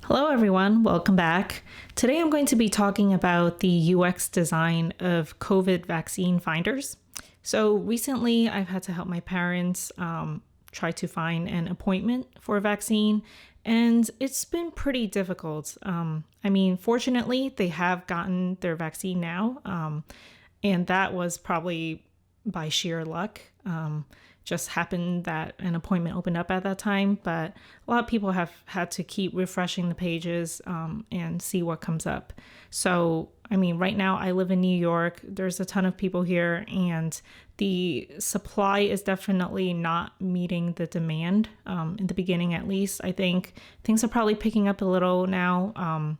Hello everyone, welcome back. Today I'm going to be talking about the UX design of COVID vaccine finders. So recently I've had to help my parents try to find an appointment for a vaccine, and it's been pretty difficult. Fortunately they have gotten their vaccine now, and that was probably by sheer luck. Just happened that an appointment opened up at that time, but a lot of people have had to keep refreshing the pages and see what comes up. So, right now I live in New York. There's a ton of people here, and the supply is definitely not meeting the demand, in the beginning at least. I think things are probably picking up a little now.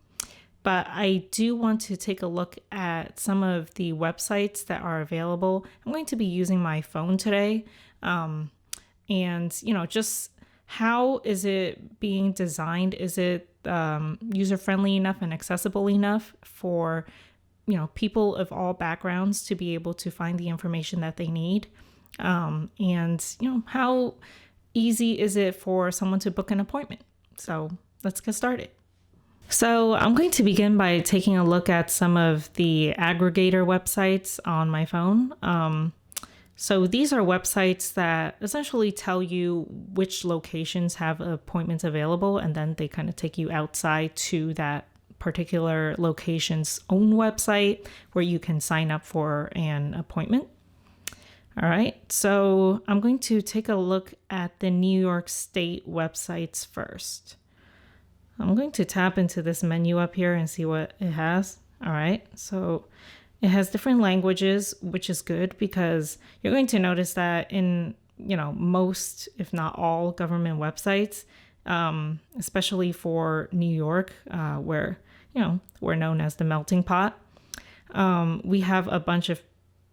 But I do want to take a look at some of the websites that are available. I'm going to be using my phone today. Just how is it being designed? Is it user-friendly enough and accessible enough for, people of all backgrounds to be able to find the information that they need? How easy is it for someone to book an appointment? So let's get started. So I'm going to begin by taking a look at some of the aggregator websites on my phone. So these are websites that essentially tell you which locations have appointments available, and then they kind of take you outside to that particular location's own website where you can sign up for an appointment. All right, so I'm going to take a look at the New York State websites first. I'm going to tap into this menu up here and see what it has. All right, so it has different languages, which is good because you're going to notice that in, most, if not all, government websites, especially for New York, where, we're known as the melting pot, we have a bunch of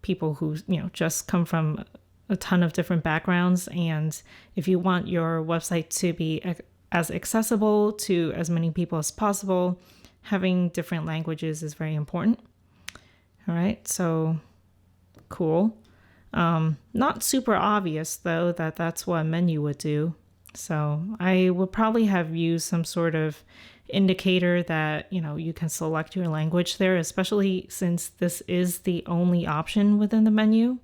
people who, just come from a ton of different backgrounds. And if you want your website to be as accessible to as many people as possible, having different languages is very important. All right, so cool. Not super obvious though that that's what a menu would do. So I would probably have used some sort of indicator that, you can select your language there, especially since this is the only option within the menu.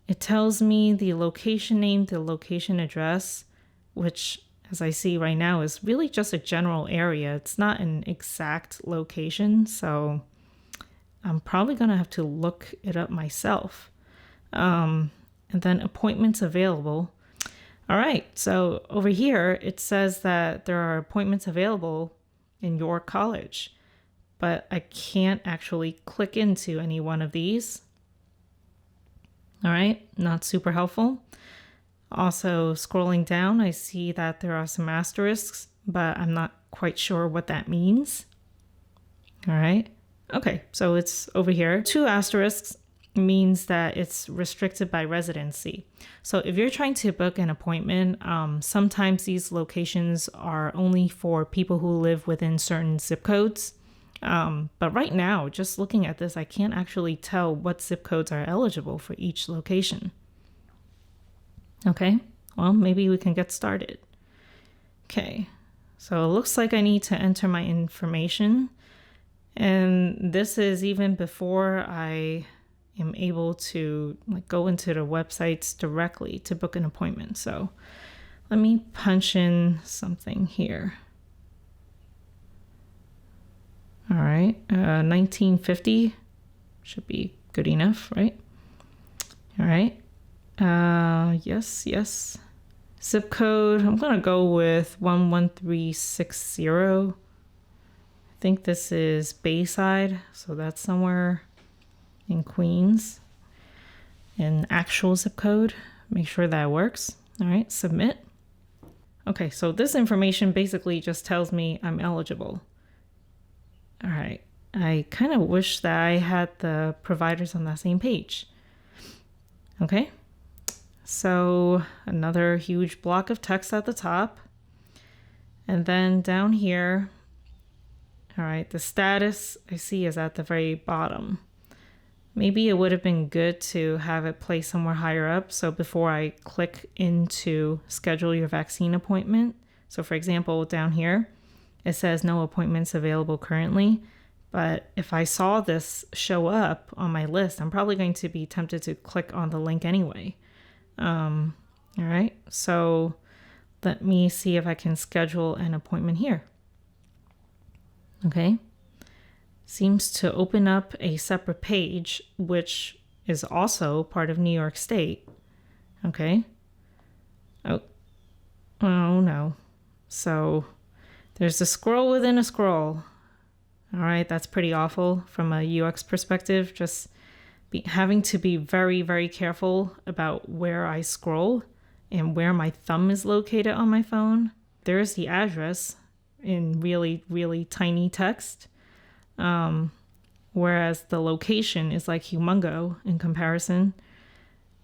It tells me the location name, the location address, which as I see right now is really just a general area. It's not an exact location, so I'm probably going to have to look it up myself. And then appointments available. All right, so over here, it says that there are appointments available in your college, but I can't actually click into any one of these. All right, not super helpful. Also, scrolling down, I see that there are some asterisks, but I'm not quite sure what that means. All right. Okay, so it's over here. 2 asterisks means that it's restricted by residency. So if you're trying to book an appointment, sometimes these locations are only for people who live within certain zip codes. But right now, just looking at this, I can't actually tell what zip codes are eligible for each location. Okay, well, maybe we can get started. Okay, so it looks like I need to enter my information. And this is even before I am able to go into the websites directly to book an appointment. So let me punch in something here. All right, 1950 should be good enough, right? All right. Yes. Zip code, I'm gonna go with 11360. I think this is Bayside, so that's somewhere in Queens. An actual zip code, make sure that works. All right, submit. Okay, so this information basically just tells me I'm eligible. All right, I kind of wish that I had the providers on that same page. Okay. So another huge block of text at the top. And then down here, all right, the status I see is at the very bottom. Maybe it would have been good to have it placed somewhere higher up. So before I click into schedule your vaccine appointment. So for example, down here, it says no appointments available currently. But if I saw this show up on my list, I'm probably going to be tempted to click on the link anyway. All right, so let me see if I can schedule an appointment here. Okay, seems to open up a separate page, which is also part of New York State. Okay. Oh no. So there's a scroll within a scroll. All right, that's pretty awful from a UX perspective. Just having to be very, very careful about where I scroll and where my thumb is located on my phone. There's the address in really, really tiny text. Whereas the location is like humongo in comparison.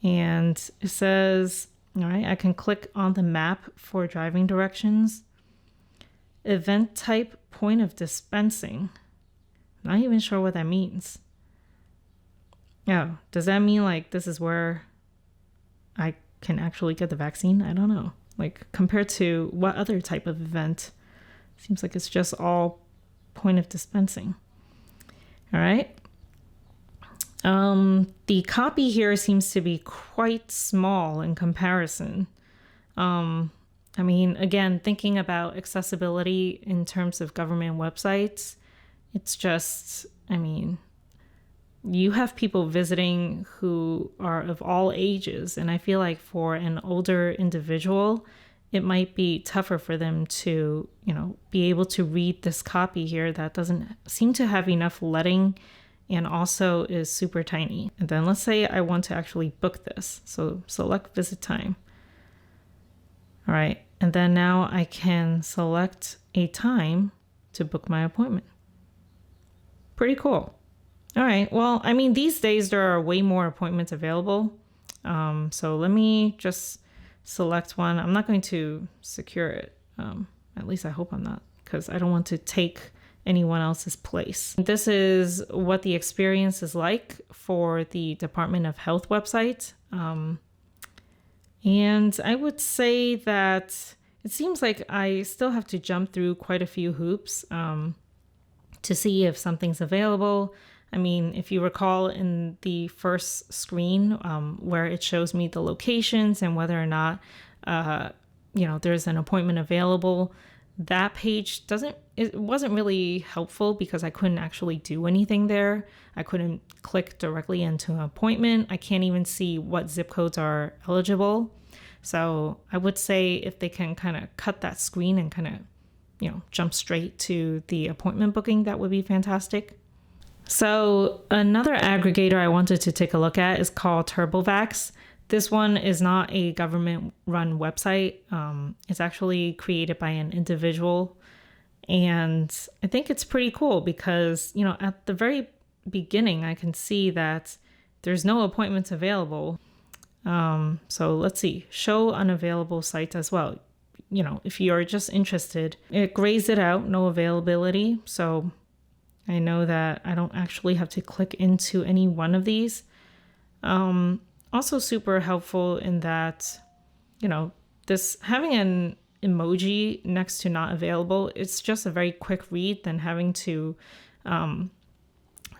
And it says, all right, I can click on the map for driving directions. Event type, point of dispensing. Not even sure what that means. Oh, does that mean like this is where I can actually get the vaccine? I don't know. Like compared to what other type of event? Seems like it's just all point of dispensing. All right. The copy here seems to be quite small in comparison. I mean, again, thinking about accessibility in terms of government websites, it's just, I mean, you have people visiting who are of all ages. And I feel like for an older individual, it might be tougher for them to, be able to read this copy here that doesn't seem to have enough leading and also is super tiny. And then let's say I want to actually book this. So select visit time. All right. And then now I can select a time to book my appointment. Pretty cool. All right. Well, I mean, these days there are way more appointments available. So let me just select one. I'm not going to secure it. At least I hope I'm not, because I don't want to take anyone else's place. This is what the experience is like for the Department of Health website. And I would say that it seems like I still have to jump through quite a few hoops to see if something's available. I mean, if you recall in the first screen where it shows me the locations and whether or not, there's an appointment available, that page it wasn't really helpful because I couldn't actually do anything there. I couldn't click directly into an appointment. I can't even see what zip codes are eligible. So I would say if they can kind of cut that screen and kind of, jump straight to the appointment booking, that would be fantastic. So another aggregator I wanted to take a look at is called TurboVax. This one is not a government-run website. It's actually created by an individual. And I think it's pretty cool because, at the very beginning, I can see that there's no appointments available. So let's see, show unavailable sites as well. If you're just interested, it grays it out, no availability. So I know that I don't actually have to click into any one of these. Also super helpful in that, this having an emoji next to not available, it's just a very quick read than having to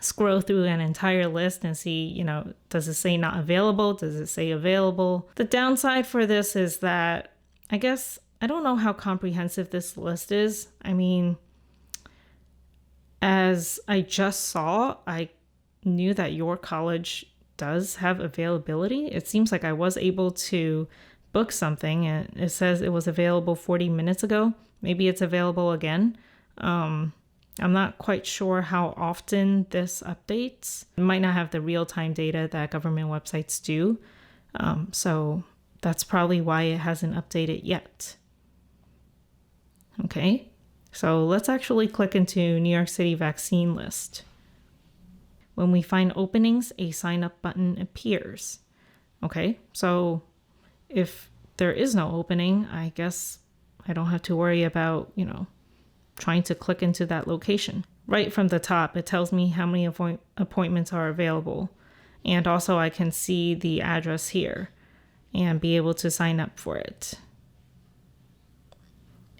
scroll through an entire list and see, does it say not available? Does it say available? The downside for this is that I guess I don't know how comprehensive this list is. I mean, as I just saw, I knew that your college does have availability. It seems like I was able to book something and it says it was available 40 minutes ago. Maybe it's available again. I'm not quite sure how often this updates. It might not have the real-time data that government websites do. So that's probably why it hasn't updated yet. Okay, so let's actually click into New York City vaccine list. When we find openings, a sign up button appears. Okay, so if there is no opening, I guess I don't have to worry about, trying to click into that location. Right from the top, it tells me how many appointments are available. And also I can see the address here and be able to sign up for it.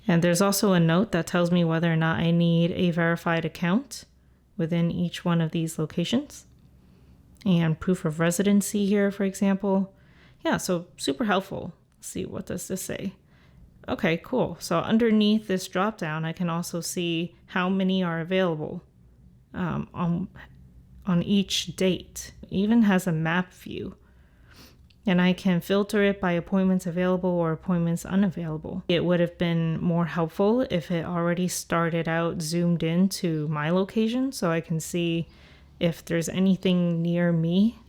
And there's also a note that tells me whether or not I need a verified account within each one of these locations. And proof of residency here, for example. Yeah, so super helpful. Let's see, what does this say? Okay, cool. So underneath this drop down, I can also see how many are available on each date. It even has a map view. And I can filter it by appointments available or appointments unavailable. It would have been more helpful if it already started out zoomed in to my location so I can see if there's anything near me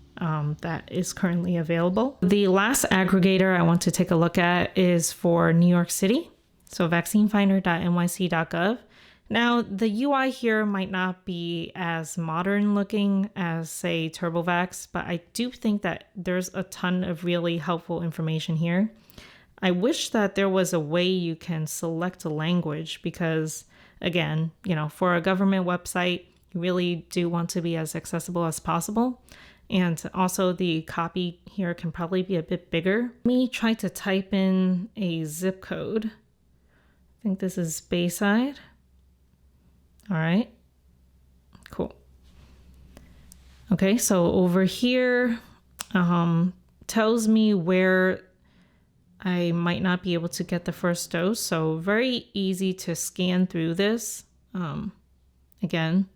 that is currently available. The last aggregator I want to take a look at is for New York City. So vaccinefinder.nyc.gov. Now, the UI here might not be as modern looking as, say, TurboVax, but I do think that there's a ton of really helpful information here. I wish that there was a way you can select a language because, again, for a government website, you really do want to be as accessible as possible. And also the copy here can probably be a bit bigger. Let me try to type in a zip code. I think this is Bayside. All right, cool. Okay, so over here tells me where I might not be able to get the first dose. So very easy to scan through this. Again,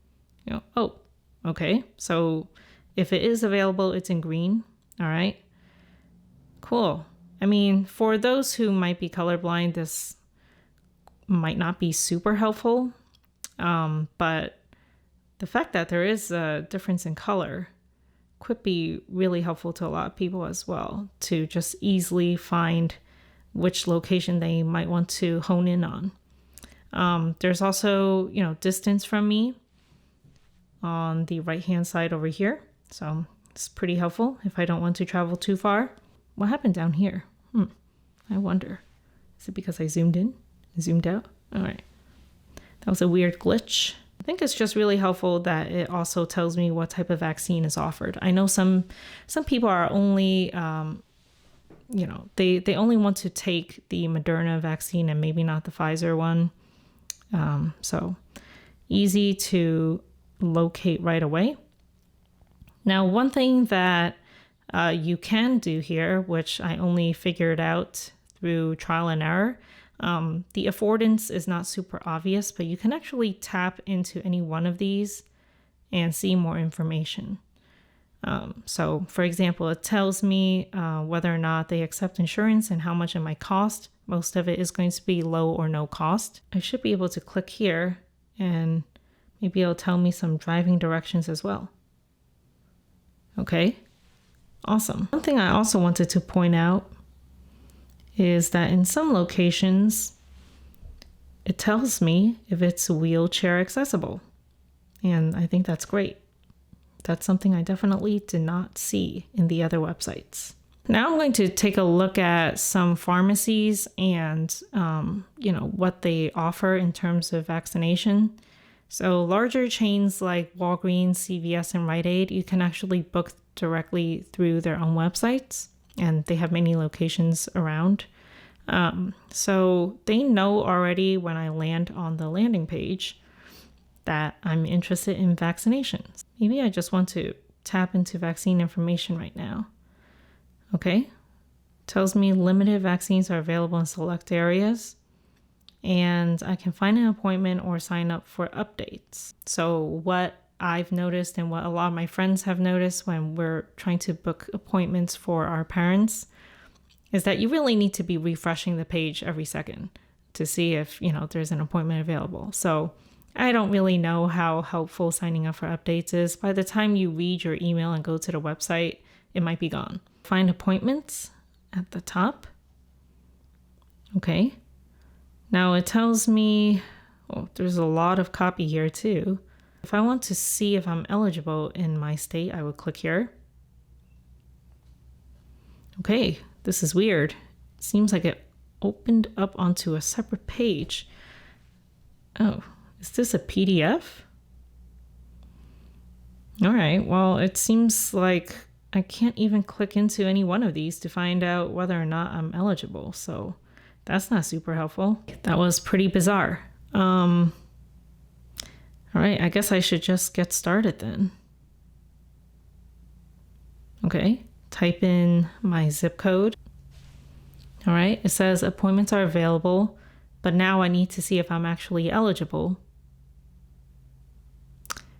oh, okay. So if it is available, it's in green. All right, cool. I mean, for those who might be colorblind, this might not be super helpful. But the fact that there is a difference in color could be really helpful to a lot of people as well, to just easily find which location they might want to hone in on. There's also, distance from me on the right-hand side over here. So it's pretty helpful if I don't want to travel too far. What happened down here? I wonder. Is it because I zoomed in, zoomed out? All right. That was a weird glitch. I think it's just really helpful that it also tells me what type of vaccine is offered. I know some people are only, they only want to take the Moderna vaccine and maybe not the Pfizer one. So easy to locate right away. Now, one thing that you can do here, which I only figured out through trial and error, the affordance is not super obvious, but you can actually tap into any one of these and see more information. So for example, it tells me whether or not they accept insurance and how much it might cost. Most of it is going to be low or no cost. I should be able to click here and maybe it'll tell me some driving directions as well. Okay, awesome. One thing I also wanted to point out is that in some locations, it tells me if it's wheelchair accessible. And I think that's great. That's something I definitely did not see in the other websites. Now I'm going to take a look at some pharmacies and, what they offer in terms of vaccination. So larger chains like Walgreens, CVS, and Rite Aid, you can actually book directly through their own websites. And they have many locations around. So they know already when I land on the landing page that I'm interested in vaccinations. Maybe I just want to tap into vaccine information right now. Okay. Tells me limited vaccines are available in select areas. And I can find an appointment or sign up for updates. So what I've noticed and what a lot of my friends have noticed when we're trying to book appointments for our parents is that you really need to be refreshing the page every second to see if, there's an appointment available. So I don't really know how helpful signing up for updates is. By the time you read your email and go to the website, it might be gone. Find appointments at the top. Okay. Now it tells me, there's a lot of copy here too. If I want to see if I'm eligible in my state, I would click here. Okay, this is weird. It seems like it opened up onto a separate page. Oh, is this a PDF? All right, well, it seems like I can't even click into any one of these to find out whether or not I'm eligible. So That's not super helpful. That was pretty bizarre. All right, I guess I should just get started then. Okay, type in my zip code. All right, it says appointments are available, but now I need to see if I'm actually eligible.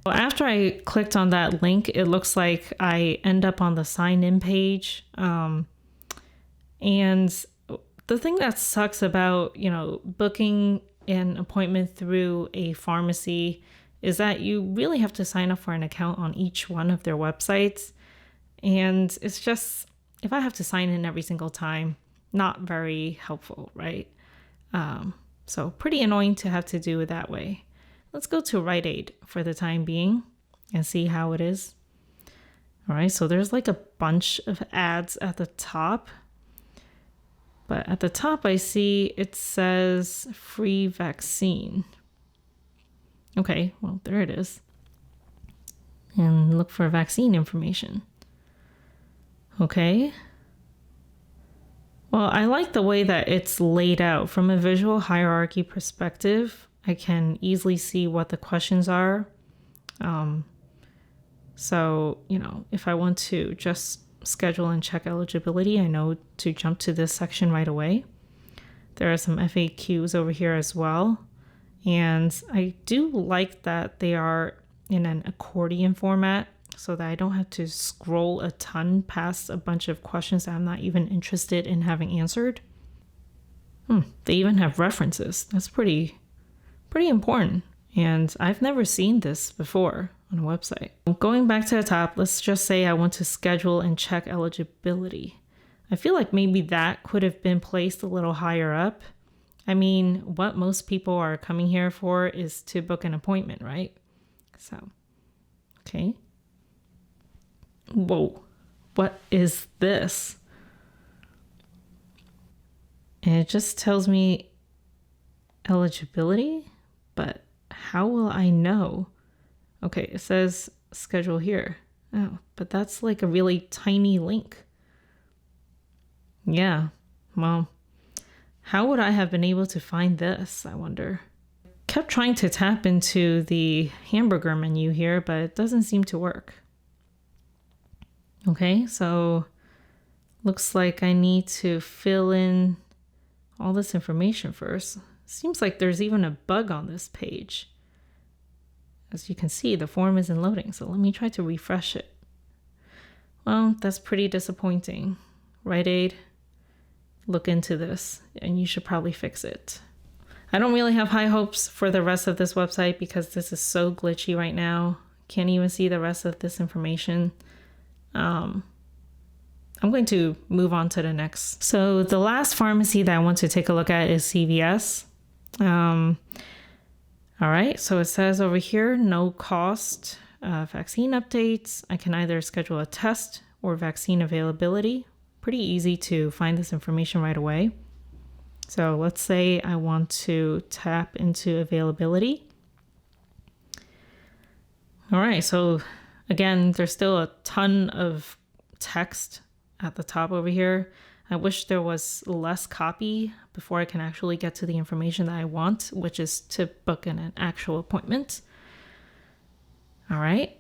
Well, after I clicked on that link, it looks like I end up on the sign in page. And the thing that sucks about, booking an appointment through a pharmacy is that you really have to sign up for an account on each one of their websites. And it's just, if I have to sign in every single time, not very helpful, right? So pretty annoying to have to do it that way. Let's go to Rite Aid for the time being and see how it is. All right, so there's like a bunch of ads at the top. But at the top, I see it says free vaccine. Okay, well, there it is. And look for vaccine information. Okay. Well, I like the way that it's laid out. From a visual hierarchy perspective, I can easily see what the questions are. So, if I want to just schedule and check eligibility, I know to jump to this section right away. There are some FAQs over here as well. And I do like that they are in an accordion format so that I don't have to scroll a ton past a bunch of questions that I'm not even interested in having answered. They even have references. That's pretty important. And I've never seen this before on a website. Going back to the top, let's just say I want to schedule and check eligibility. I feel like maybe that could have been placed a little higher up. I mean, what most people are coming here for is to book an appointment, right? So, okay. Whoa, what is this? And it just tells me eligibility, but how will I know? Okay, it says schedule here. Oh, but that's like a really tiny link. Yeah, well, how would I have been able to find this, I wonder? Kept trying to tap into the hamburger menu here, but it doesn't seem to work. Okay, so looks like I need to fill in all this information first. Seems like there's even a bug on this page. As you can see, the form isn't loading, so let me try to refresh it. Well, that's pretty disappointing. Rite Aid, look into this, and you should probably fix it. I don't really have high hopes for the rest of this website because this is so glitchy right now. Can't even see the rest of this information. I'm going to move on to the next. So the last pharmacy that I want to take a look at is CVS. All right, so it says over here, no cost vaccine updates. I can either schedule a test or vaccine availability. Pretty easy to find this information right away. So let's say I want to tap into availability. All right, so again, there's still a ton of text at the top over here. I wish there was less copy before I can actually get to the information that I want, which is to book an actual appointment. All right.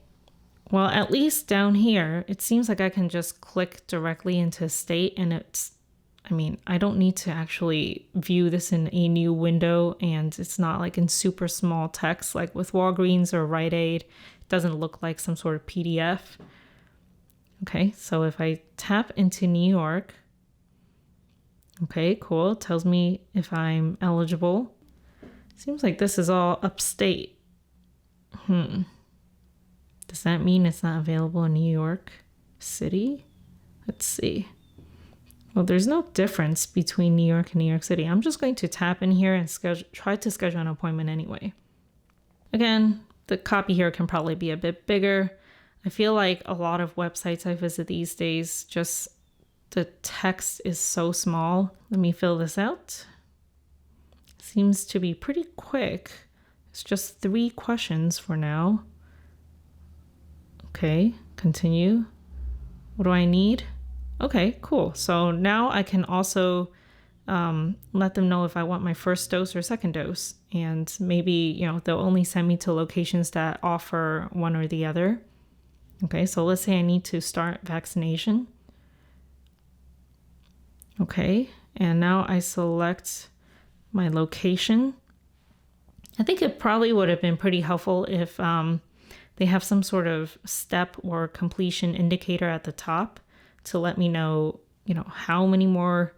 Well, at least down here, it seems like I can just click directly into state and I don't need to actually view this in a new window, and it's not like in super small text like with Walgreens or Rite Aid. It doesn't look like some sort of PDF. Okay, so if I tap into New York, okay, cool. It tells me if I'm eligible. Seems like this is all upstate. Does that mean it's not available in New York City? Let's see. Well, there's no difference between New York and New York City. I'm just going to tap in here and try to schedule an appointment anyway. Again, the copy here can probably be a bit bigger. I feel like a lot of websites I visit these days, just the text is so small. Let me fill this out. Seems to be pretty quick. It's just 3 questions for now. Okay, continue. What do I need? Okay, cool. So now I can also let them know if I want my first dose or second dose. And maybe, they'll only send me to locations that offer one or the other. Okay, so let's say I need to start vaccination. Okay, and now I select my location. I think it probably would have been pretty helpful if they have some sort of step or completion indicator at the top to let me know, how many more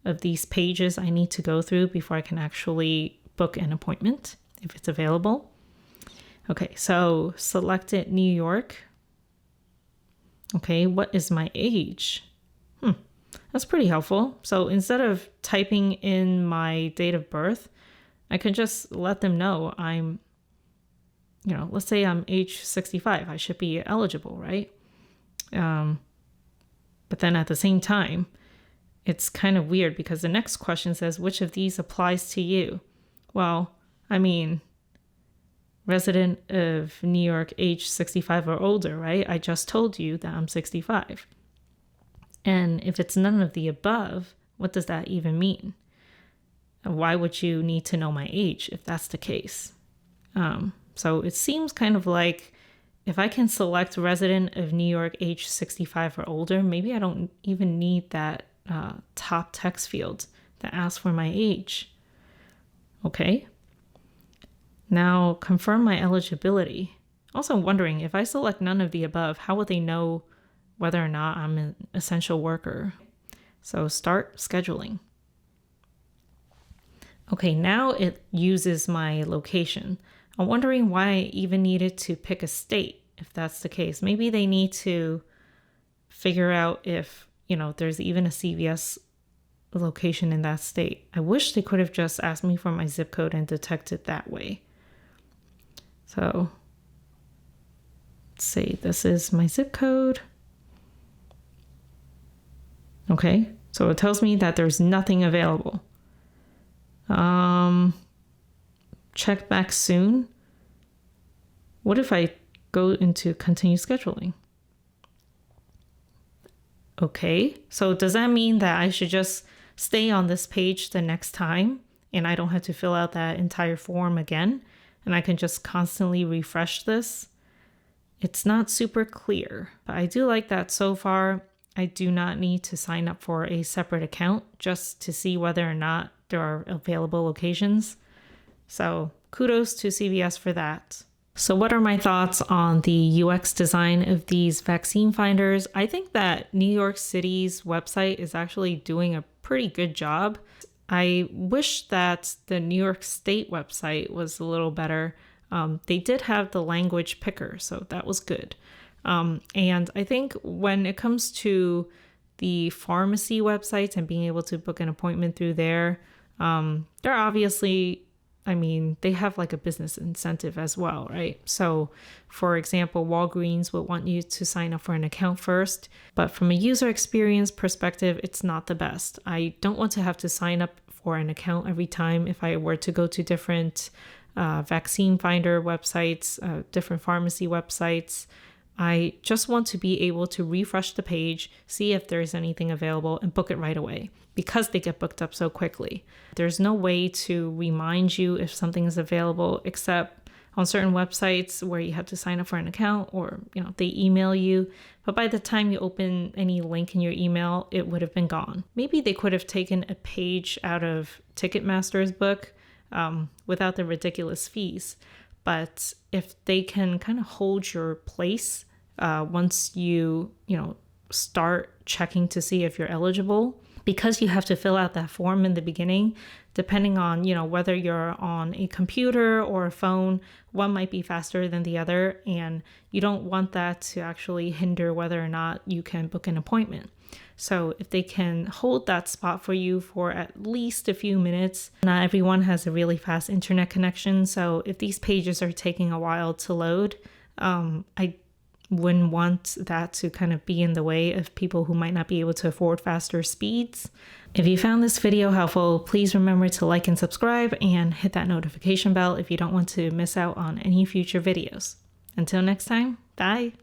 of these pages I need to go through before I can actually book an appointment, if it's available. Okay, so selected New York. Okay, what is my age? That's pretty helpful. So instead of typing in my date of birth, I could just let them know I'm, let's say I'm age 65. I should be eligible, right? But then at the same time, it's kind of weird because the next question says, which of these applies to you? Well, resident of New York, age 65 or older, right? I just told you that I'm 65. And if it's none of the above, what does that even mean? Why would you need to know my age if that's the case? So it seems kind of like if I can select resident of New York, age 65 or older, maybe I don't even need that top text field that asks for my age. Okay. Now confirm my eligibility. Also wondering, if I select none of the above, how would they know whether or not I'm an essential worker? So start scheduling. Okay, now it uses my location. I'm wondering why I even needed to pick a state if that's the case. Maybe they need to figure out if, there's even a CVS location in that state. I wish they could have just asked me for my zip code and detected that way. So let's see, this is my zip code. Okay, so it tells me that there's nothing available. Check back soon. What if I go into continue scheduling? Okay, so does that mean that I should just stay on this page the next time and I don't have to fill out that entire form again and I can just constantly refresh this? It's not super clear, but I do like that so far I do not need to sign up for a separate account just to see whether or not there are available locations. So kudos to CVS for that. So what are my thoughts on the UX design of these vaccine finders? I think that New York City's website is actually doing a pretty good job. I wish that the New York State website was a little better. They did have the language picker, so that was good. And I think when it comes to the pharmacy websites and being able to book an appointment through there, they're obviously, they have like a business incentive as well, right? So for example, Walgreens would want you to sign up for an account first, but from a user experience perspective, it's not the best. I don't want to have to sign up for an account every time if I were to go to different vaccine finder websites, different pharmacy websites. I just want to be able to refresh the page, see if there's anything available, and book it right away because they get booked up so quickly. There's no way to remind you if something is available except on certain websites where you have to sign up for an account or, they email you. But by the time you open any link in your email, it would have been gone. Maybe they could have taken a page out of Ticketmaster's book without the ridiculous fees. But if they can kind of hold your place once you start checking to see if you're eligible, because you have to fill out that form in the beginning, depending on, whether you're on a computer or a phone, one might be faster than the other. And you don't want that to actually hinder whether or not you can book an appointment. So if they can hold that spot for you for at least a few minutes, not everyone has a really fast internet connection. So if these pages are taking a while to load, I wouldn't want that to kind of be in the way of people who might not be able to afford faster speeds. If you found this video helpful, please remember to like and subscribe and hit that notification bell if you don't want to miss out on any future videos. Until next time, bye.